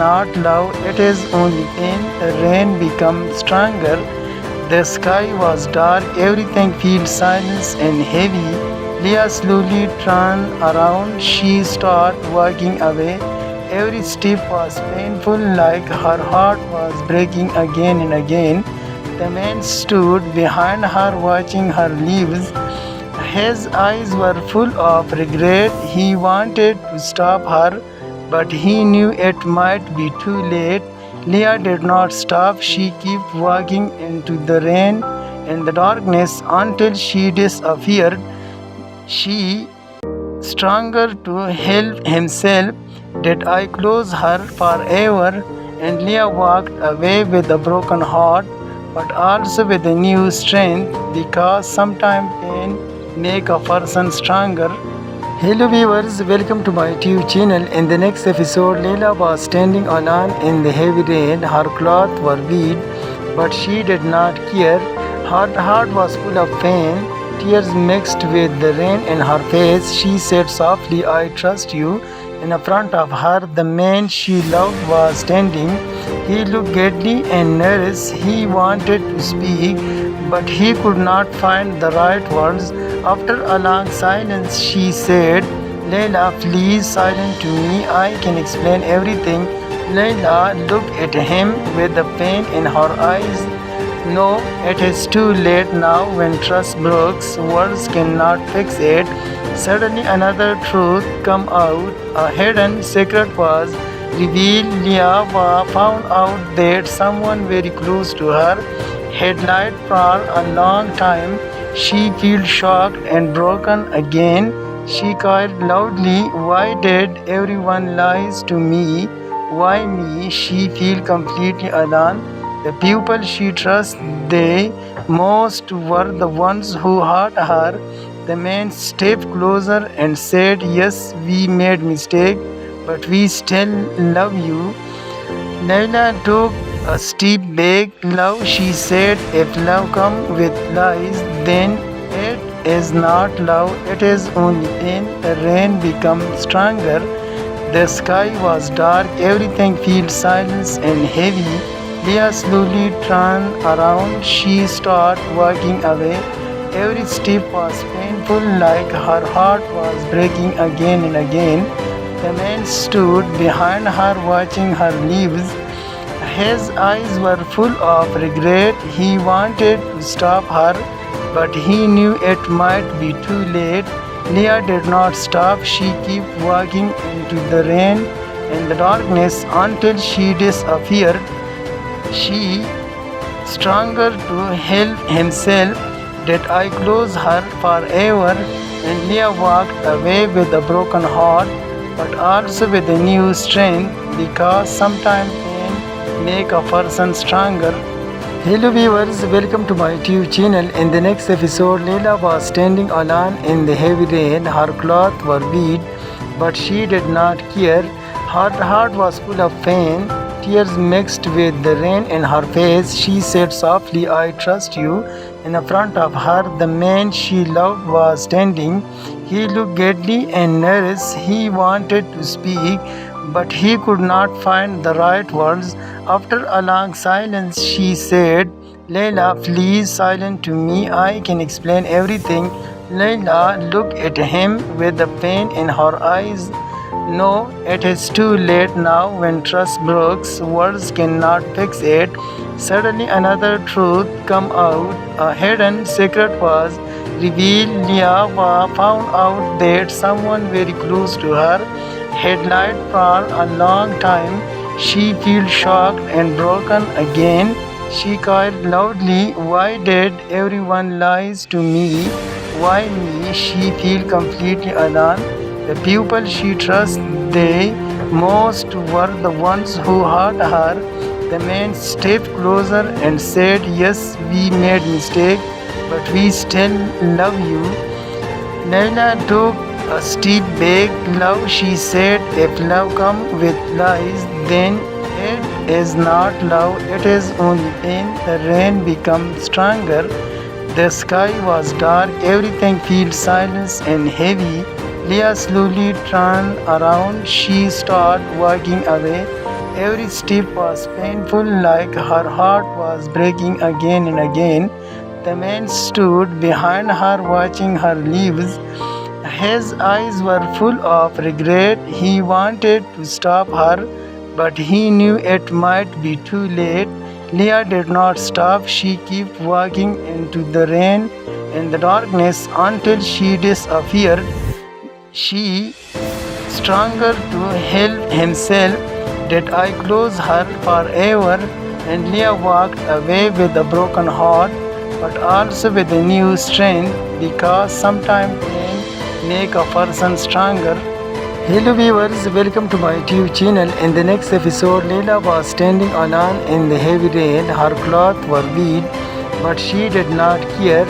not love, it is only pain. The rain becomes stronger. The sky was dark, everything feels silent and heavy. Leah slowly turned around. She started walking away. Every step was painful, like her heart was breaking again and again. The man stood behind her, watching her leave. His eyes were full of regret. He wanted to stop her, but he knew it might be too late. Leah did not stop. She kept walking into the rain and the darkness until she disappeared. She stronger to help himself. Did I close her forever? And Leah walked away with a broken heart, but also with a new strength, because sometimes pain make a person stronger. Hello viewers, welcome to my YouTube channel. In the next episode, Leila was standing alone in the heavy rain. Her clothes were wet, but she did not care. Her heart was full of pain. Tears mixed with the rain in her face. She said softly, I trust you. In front of her, the man she loved was standing. He looked deadly and nervous. He wanted to speak, but he could not find the right words. After a long silence, she said, Leila, please silent to me. I can explain everything. Leila looked at him with the pain in her eyes. No, it is too late now. When trust breaks, words cannot fix it. Suddenly another truth come out. A hidden secret was revealed. Leah found out that someone very close to her had lied for a long time. She felt shocked and broken again. She cried loudly, why did everyone lies to me? Why me? She felt completely alone. The people she trusted the most were the ones who hurt her. The man stepped closer and said, yes, we made mistake, but we still love you. Leila took a step back. Love, she said, if love comes with lies, then it is not love, it is only pain. The rain becomes stronger. The sky was dark, everything feels silent and heavy. Leah slowly turned around. She started walking away. Every step was painful, like her heart was breaking again and again. The man stood behind her, watching her leave. His eyes were full of regret. He wanted to stop her, but he knew it might be too late. Leah did not stop. She kept walking into the rain and the darkness until she disappeared. She stronger to help himself. Did I close her forever? And Leah walked away with a broken heart, but also with a new strength, because sometimes pain make a person stronger. Hello viewers, welcome to my YouTube channel. In the next episode, Leila was standing alone in the heavy rain. Her clothes were wet, but she did not care. Her heart was full of pain. Tears mixed with the rain in her face. She said softly, I trust you. In front of her, the man she loved was standing. He looked deadly and nervous. He wanted to speak, but he could not find the right words. After a long silence, she said, Leila, please silent to me. I can explain everything. Leila looked at him with the pain in her eyes. No, it is too late now. When trust breaks, words cannot fix it. Suddenly another truth come out. A hidden secret was revealed. Leah found out that someone very close to her had lied for a long time. She felt shocked and broken again. She cried loudly, why did everyone lies to me? Why me? She felt completely alone. The people she trusted the most were the ones who hurt her. The man stepped closer and said, yes, we made mistake, but we still love you. Leila took a step back. Love, she said, if love comes with lies, then it is not love, it is only pain. The rain becomes stronger. The sky was dark, everything feels silent and heavy. Leah slowly turned around. She started walking away. Every step was painful, like her heart was breaking again and again. The man stood behind her, watching her leave. His eyes were full of regret. He wanted to stop her, but he knew it might be too late. Leah did not stop. She kept walking into the rain and the darkness until she disappeared. She stronger to help himself. Did I close her forever? And Leah walked away with a broken heart, but also with a new strength, because sometimes pain make a person stronger. Hello viewers, welcome to my YouTube channel. In the next episode, Leila was standing alone in the heavy rain. Her clothes were wet, but she did not care.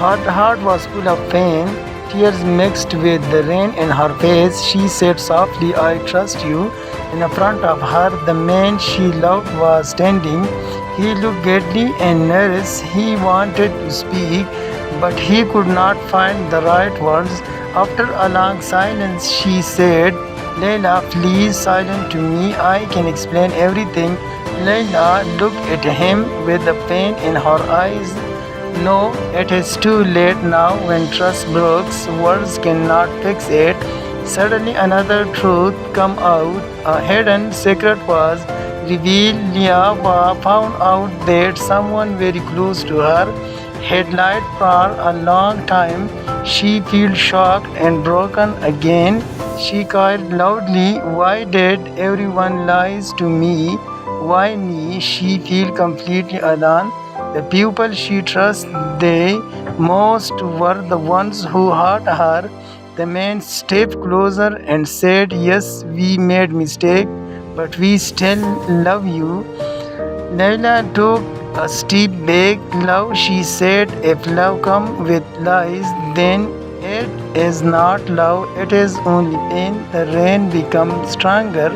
Her heart was full of pain. Tears mixed with the rain in her face. She said softly, I trust you. In front of her, the man she loved was standing. He looked deadly and nervous. He wanted to speak, but he could not find the right words. After a long silence, she said, Leila, please silent to me. I can explain everything. Leila looked at him with the pain in her eyes. No, it is too late now. When trust breaks, words cannot fix it. Suddenly another truth come out. A hidden secret was revealed. Leah found out that someone very close to her had lied for a long time. She felt shocked and broken again. She cried loudly, why did everyone lies to me? Why me? She felt completely alone. The people she trusted the most were the ones who hurt her. The man stepped closer and said, yes, we made mistake, but we still love you. Leila took a step back. Love, she said, if love comes with lies, then it is not love, it is only pain. The rain became stronger.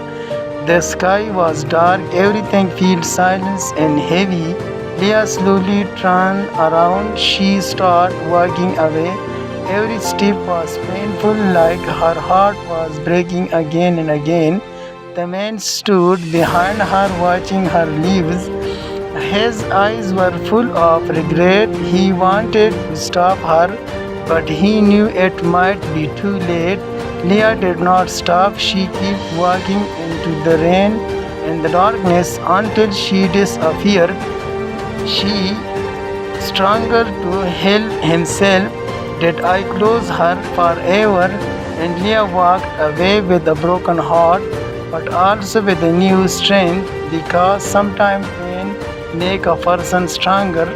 The sky was dark. Everything felt silent and heavy. Leah slowly turned around. She started walking away. Every step was painful, like her heart was breaking again and again. The man stood behind her, watching her leave. His eyes were full of regret. He wanted to stop her, but he knew it might be too late. Leah did not stop. She kept walking into the rain and the darkness until she disappeared. She stronger to help himself. Did I close her forever? And Leah walked away with a broken heart, but also with a new strength, because sometimes pain make a person stronger.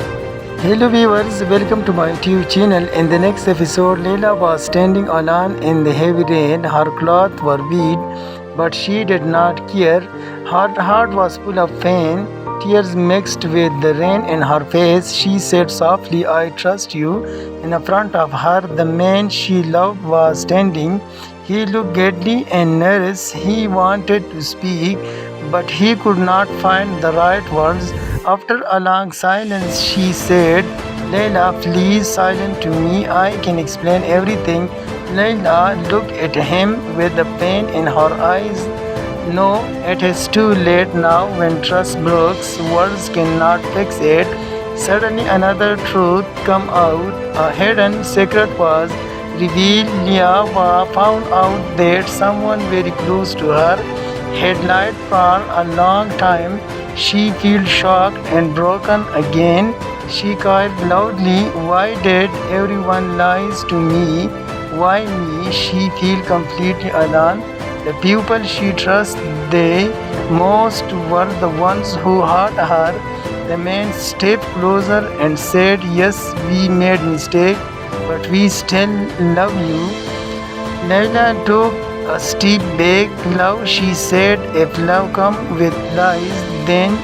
Hello viewers, welcome to my YouTube channel. In the next episode, Leila was standing alone in the heavy rain. Her clothes were wet, but she did not care. Her heart was full of pain. Tears mixed with the rain in her face. She said softly, I trust you. In front of her, the man she loved was standing. He looked deadly and nervous. He wanted to speak, but he could not find the right words. After a long silence, she said, Leila, please silent to me. I can explain everything. Leila looked at him with the pain in her eyes. No, it is too late now. When trust breaks, words cannot fix it. Suddenly another truth come out. A hidden secret was revealed. Leah found out that someone very close to her had lied for a long time. She felt shocked and broken again. She cried loudly, why did everyone lies to me? Why me? She felt completely alone. The people she trusted the most were the ones who hurt her. The man stepped closer and said, yes, we made mistake, but we still love you. Leila took a step back. Love, she said, if love comes with lies, then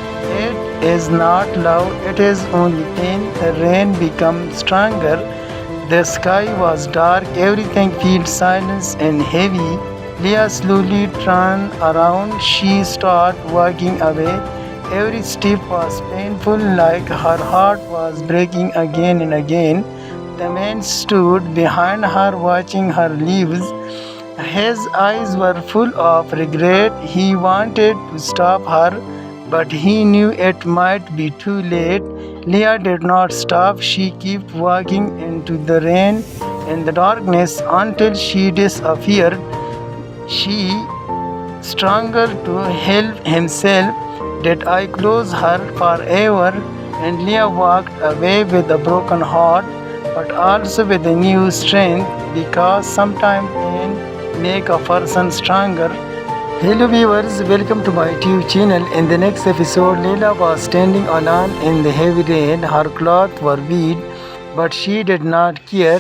it is not love, it is only pain. The rain became stronger. The sky was dark. Everything felt silent and heavy. Leah slowly turned around. She started walking away. Every step was painful, like her heart was breaking again and again. The man stood behind her, watching her leave. His eyes were full of regret. He wanted to stop her, but he knew it might be too late. Leah did not stop. She kept walking into the rain and the darkness until she disappeared. She struggled to help himself. Did I close her forever? And Leah walked away with a broken heart, but also with a new strength, because sometimes pain make a person stronger. Hello viewers, welcome to my YouTube channel. In the next episode, Leila was standing alone in the heavy rain. Her clothes were wet, but she did not care.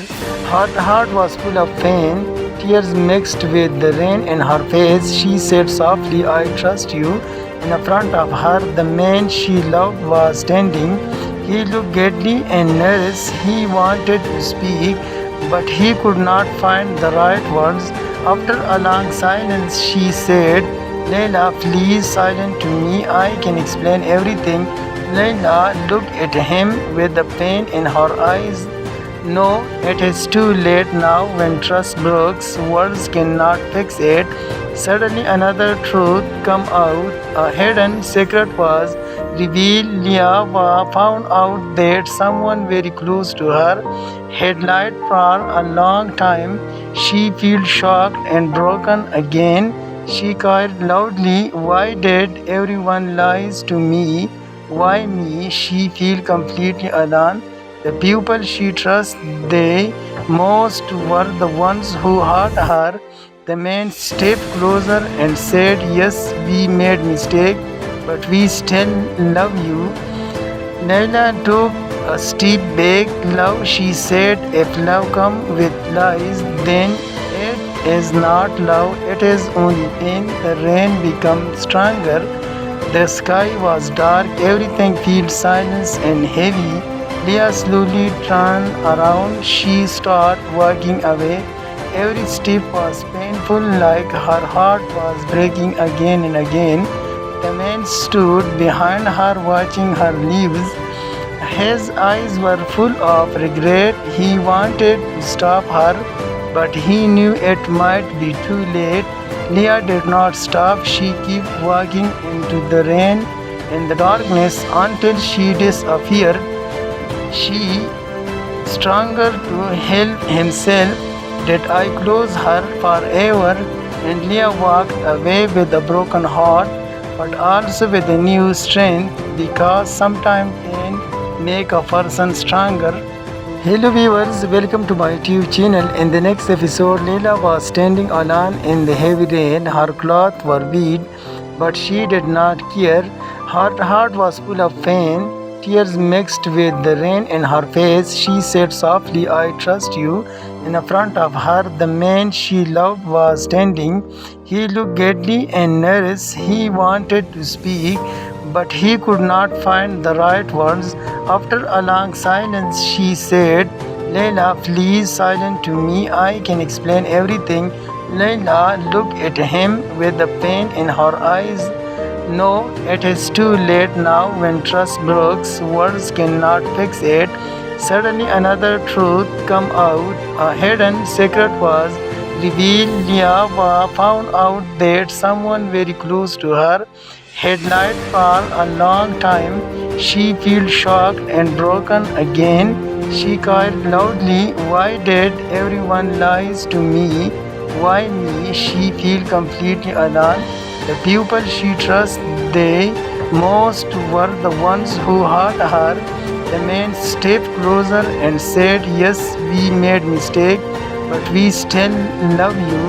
Her heart was full of pain. Tears mixed with the rain in her face. She said softly, I trust you. In front of her, the man she loved was standing. He looked deadly and nervous. He wanted to speak, but he could not find the right words. After a long silence, she said, Leila, please silent to me. I can explain everything. Leila looked at him with the pain in her eyes. No, it is too late now. When trust breaks, words cannot fix it. Suddenly another truth come out. A hidden secret was revealed. Leah found out that someone very close to her had lied for a long time. She felt shocked and broken again. She cried loudly, why did everyone lies to me? Why me? She felt completely alone. The people she trusted the most were the ones who hurt her. The man stepped closer and said, yes, we made mistake, but we still love you. Naila took a step back. Love, she said, if love comes with lies, then it is not love, it is only pain. The rain became stronger. The sky was dark. Everything felt silent and heavy. Leah slowly turned around. She started walking away. Every step was painful, like her heart was breaking again and again. The man stood behind her watching her leave. His eyes were full of regret. He wanted to stop her, but he knew it might be too late. Leah did not stop. She kept walking into the rain and the darkness until she disappeared. She struggled to help himself. Did I close her forever? And Leah walked away with a broken heart, but also with a new strength, because sometimes pain make a person stronger. Hello viewers, welcome to my YouTube channel. In the next episode, Leila was standing alone in the heavy rain. Her clothes were wet, but she did not care. Her heart was full of pain. Tears mixed with the rain in her face. She said softly, I trust you. In front of her, the man she loved was standing. He looked deadly and nervous. He wanted to speak, but he could not find the right words. After a long silence, she said, Leila, please silent to me. I can explain everything. Leila looked at him with the pain in her eyes. No, it is too late now. When trust breaks, words cannot fix it. Suddenly another truth come out. A hidden secret was revealed. Leah found out that someone very close to her had lied for a long time. She felt shocked and broken again. She cried loudly, why did everyone lies to me? Why me? She felt completely alone. The people she trusted the most were the ones who hurt her. The man stepped closer and said, yes, we made mistake, but we still love you.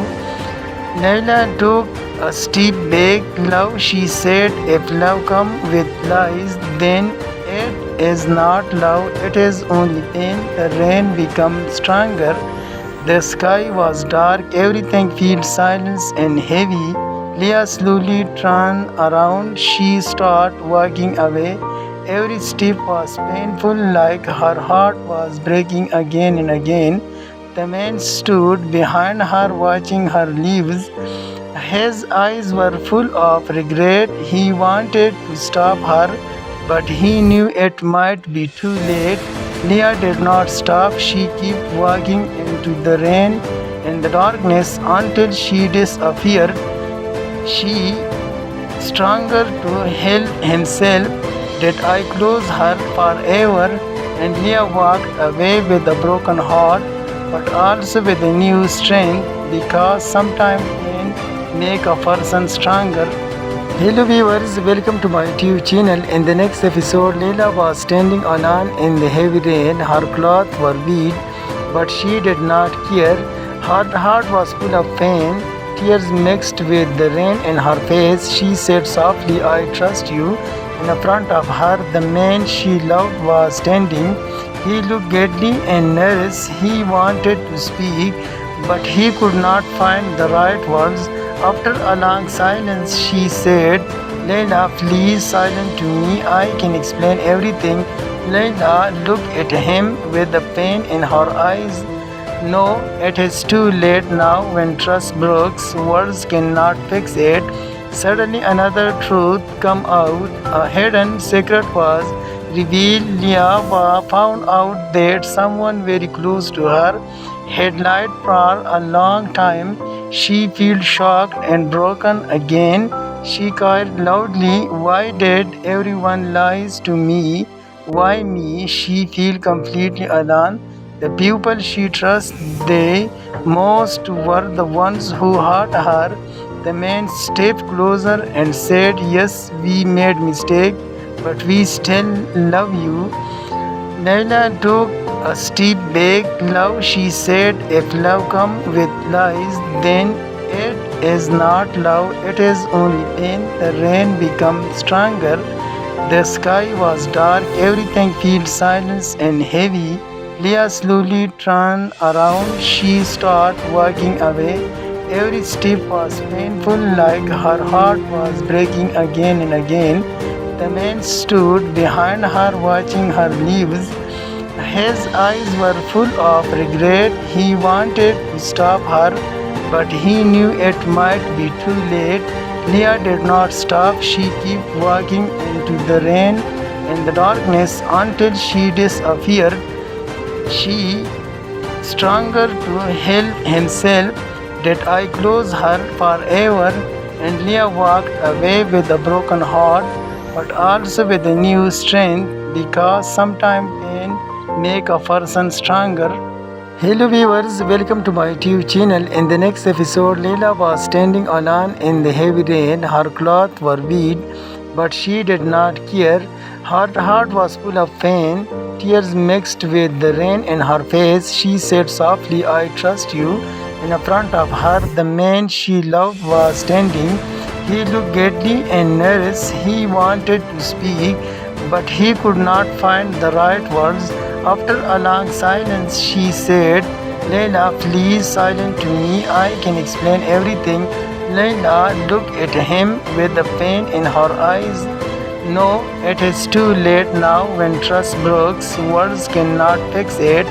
Naila took a step back. Love, she said, if love comes with lies, then it is not love, it is only pain. The rain became stronger. The sky was dark. Everything felt silent and heavy. Leah slowly turned around. She started walking away. Every step was painful, like her heart was breaking again and again. The man stood behind her watching her leave. His eyes were full of regret. He wanted to stop her, but he knew it might be too late. Leah did not stop. She kept walking into the rain in the darkness until she disappeared. She stronger to help himself, did I close her forever, and Leah walked away with a broken heart, but also with a new strength, because sometimes pain make a person stronger. Hello viewers, welcome to my YouTube channel. In the next episode, Leila was standing alone in the heavy rain. Her clothes were wet, but she did not care. Her heart was full of pain. Tears mixed with the rain in her face. She said softly, I trust you. In front of her, the man she loved was standing. He looked deadly and nervous. He wanted to speak, but he could not find the right words. After a long silence, she said, Leila, please silent to me. I can explain everything. Leila looked at him with the pain in her eyes. No, it is too late now when trust breaks. Words cannot fix it. Suddenly another truth come out. A hidden secret was revealed. Leah found out that someone very close to her had lied for a long time. She felt shocked and broken again. She cried loudly, why did everyone lies to me? Why me? She felt completely alone. The people she trusted the most were the ones who hurt her. The man stepped closer and said, yes, we made mistake, but we still love you. Naila took a step back. Love, she said, if love comes with lies, then it is not love, it is only pain. The rain became stronger. The sky was dark, everything felt silent and heavy. Leah slowly turned around. She started walking away. Every step was painful, like her heart was breaking again and again. The man stood behind her, watching her leave. His eyes were full of regret. He wanted to stop her, but he knew it might be too late. Leah did not stop. She kept walking into the rain and the darkness until she disappeared. She, stronger to help himself, did I close her forever, and Leah walked away with a broken heart, but also with a new strength, because sometimes pain make a person stronger. Hello viewers, welcome to my YouTube channel. In the next episode, Leila was standing alone in the heavy rain. Her clothes were wet, but she did not care. Her heart was full of pain. Tears mixed with the rain in her face. She said softly, I trust you. In front of her, the man she loved was standing. He looked deadly and nervous. He wanted to speak, but he could not find the right words. After a long silence, she said, Leila, please silent to me. I can explain everything. Leila looked at him with the pain in her eyes. No, it is too late now when trust breaks. Words cannot fix it.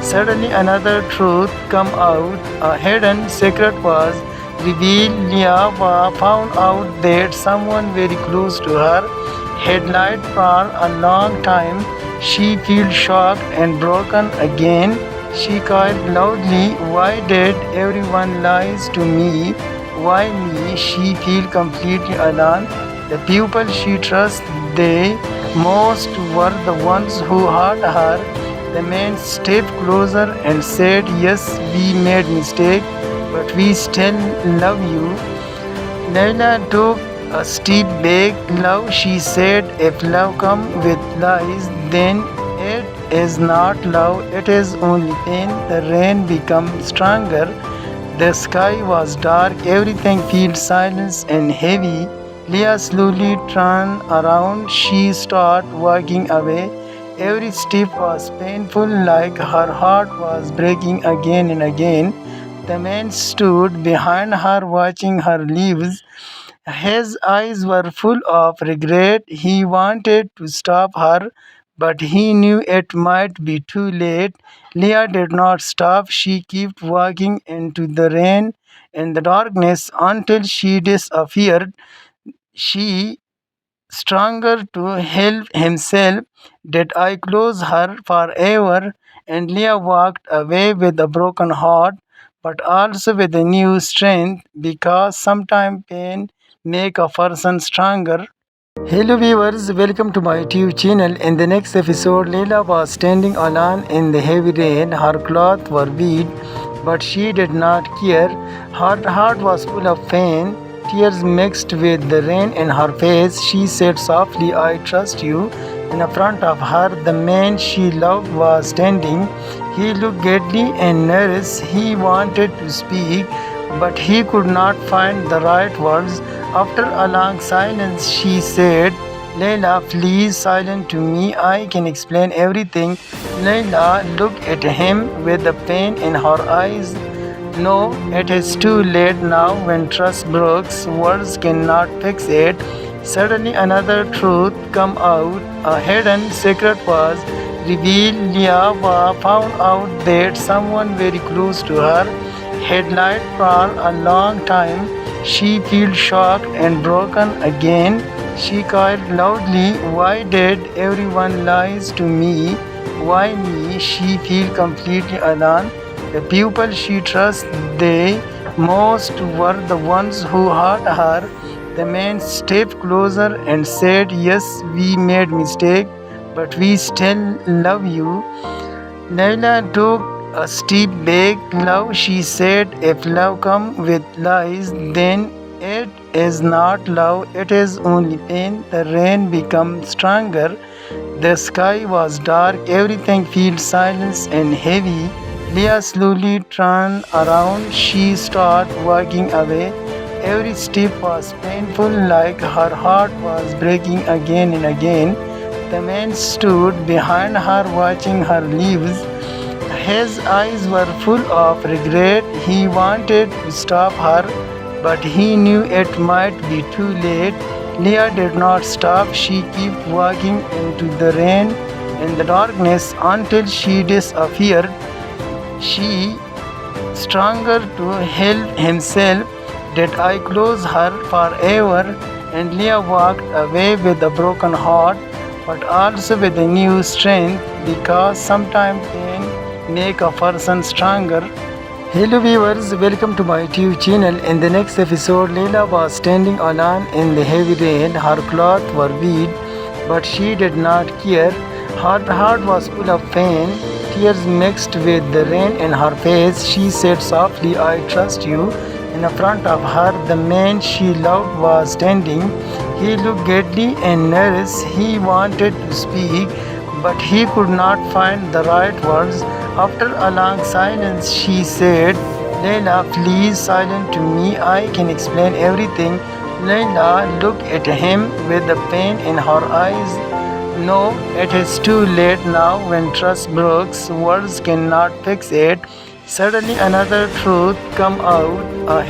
Suddenly another truth come out. A hidden secret was revealed. Leah found out that someone very close to her had lied for a long time. She felt shocked and broken again. She cried loudly, why did everyone lies to me? Why me? She felt completely alone. The people she trusted the most were the ones who hurt her. The man stepped closer and said, yes, we made mistake, but we still love you. Naila took a step back. Love, she said, if love comes with lies, then it is not love, it is only pain. The rain became stronger. The sky was dark, everything felt silent and heavy. Leah slowly turned around. She started walking away. Every step was painful, like her heart was breaking again and again. The man stood behind her, watching her leave. His eyes were full of regret. He wanted to stop her, but he knew it might be too late. Leah did not stop. She kept walking into the rain and the darkness until she disappeared. She, stronger to help himself, did I close her forever, and Leah walked away with a broken heart, but also with a new strength because sometimes pain make a person stronger. Hello viewers, welcome to my YouTube channel. In the next episode, Leila was standing alone in the heavy rain. Her clothes were wet, but she did not care. Her heart was full of pain. Tears mixed with the rain in her face. She said softly, I trust you. In front of her, the man she loved was standing. He looked deadly and nervous. He wanted to speak, but he could not find the right words. After a long silence, she said, Layla, please silent to me. I can explain everything. Layla looked at him with the pain in her eyes. No, it is too late now when trust breaks. Words cannot fix it. Suddenly another truth come out. A hidden secret was revealed. Liava found out that someone very close to her had lied for a long time. She felt shocked and broken again. She cried loudly, why did everyone lies to me? Why me? She felt completely alone. The people she trusted the most were the ones who hurt her. The man stepped closer and said, yes, we made mistake, but we still love you. Naila took a steep back. Love, she said, if love come with lies, then it is not love, it is only pain. The rain became stronger. The sky was dark. Everything felt silent and heavy. Leah slowly turned around. She started walking away. Every step was painful, like her heart was breaking again and again. The man stood behind her watching her leave. His eyes were full of regret. He wanted to stop her, but he knew it might be too late. Leah did not stop. She kept walking into the rain and the darkness until she disappeared. She stronger to help himself. Did I close her forever? And Leah walked away with a broken heart, but also with a new strength because sometimes pain make a person stronger. Hello viewers, welcome to my YouTube channel. In the next episode, Leila was standing alone in the heavy rain. Her clothes were wet, but she did not care. Her heart was full of pain. Tears mixed with the rain in her face. She said softly, I trust you. In front of her, the man she loved was standing. He looked deadly and nervous. He wanted to speak, but he could not find the right words. After a long silence, she said, Layla, please silent to me. I can explain everything. Layla looked at him with the pain in her eyes. No, it is too late now when trust breaks. Words cannot fix it. Suddenly another truth come out. A